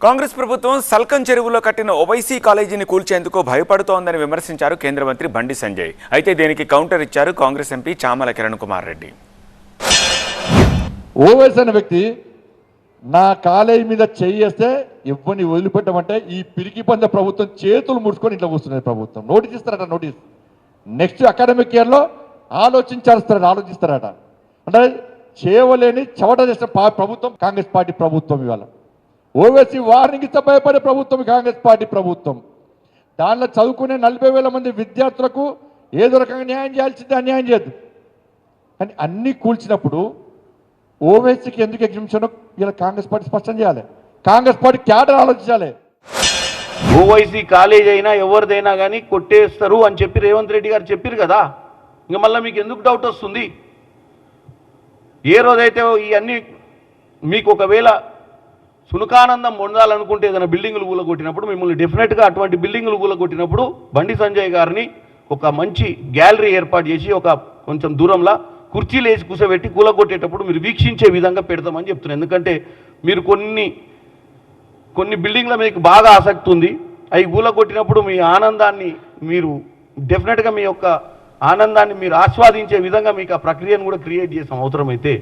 కాంగ్రెస్ ప్రభుత్వం సల్కం చెరువులో కట్టిన ఓవైసీ కాలేజీని కూల్చేందుకు భయపడుతోందని విమర్శించారు కేంద్ర మంత్రి బండి సంజయ్. అయితే దీనికి కౌంటర్ ఇచ్చారు కాంగ్రెస్ ఎంపీ చామల కిరణ్ కుమార్ రెడ్డి. ఓవైసీ అనే వ్యక్తి నా కాలేజీ మీద చేయేస్తే ఇవ్వని వదిలిపెట్టమంటే ఈ పిరికి పంద ప్రభుత్వం చేతులు ముడుచుకొని ఇట్లా కూర్చున్నది. ప్రభుత్వం నోటీస్ ఇస్తారట. నోటీస్ నెక్స్ట్ అకాడమిక్ ఇయర్లో ఆలోచిస్తారట. అంటే చేయలేని చవట చేసిన ప్రభుత్వం కాంగ్రెస్ పార్టీ ప్రభుత్వం. ఇవాళ ఓవైసీ వార్నింగ్ ఇస్తే భయపడే ప్రభుత్వం కాంగ్రెస్ పార్టీ ప్రభుత్వం. దానిలో చదువుకునే 40,000 మంది విద్యార్థులకు ఏదో రకంగా న్యాయం చేయాల్సిందే, అన్యాయం చేయద్దు. కానీ అన్నీ కూల్చినప్పుడు ఓవైసీకి ఎందుకు ఎగ్జిబిషన్ ఇలా కాంగ్రెస్ పార్టీ స్పష్టం చేయాలి. కాంగ్రెస్ పార్టీ క్యాడర్ ఆలోచించాలి. ఓవైసీ కాలేజ్ అయినా ఎవరిదైనా కానీ కొట్టేస్తారు అని చెప్పి రేవంత్ రెడ్డి గారు చెప్పారు కదా. ఇంకా మళ్ళీ మీకు ఎందుకు డౌట్ వస్తుంది? ఏ రోజైతే ఇవన్నీ మీకు ఒకవేళ సునకానందం పొందాలనుకుంటే ఏదైనా బిల్డింగులు కూలగొట్టినప్పుడు మిమ్మల్ని డెఫినెట్గా అటువంటి బిల్డింగులు కూలగొట్టినప్పుడు బండి సంజయ్ గారిని ఒక మంచి గ్యాలరీ ఏర్పాటు చేసి ఒక కొంచెం దూరంలో కుర్చీలు వేసి కూర్చోబెట్టి కూలగొట్టేటప్పుడు మీరు వీక్షించే విధంగా పెడతామని చెప్తున్నాను. ఎందుకంటే మీరు కొన్ని బిల్డింగ్ల మీకు బాగా ఆసక్తి ఉంది. అవి కూలగొట్టినప్పుడు మీ ఆనందాన్ని మీరు డెఫినెట్గా మీ యొక్క ఆనందాన్ని మీరు ఆస్వాదించే విధంగా మీకు ఆ ప్రక్రియను కూడా క్రియేట్ చేసాం అవసరమైతే.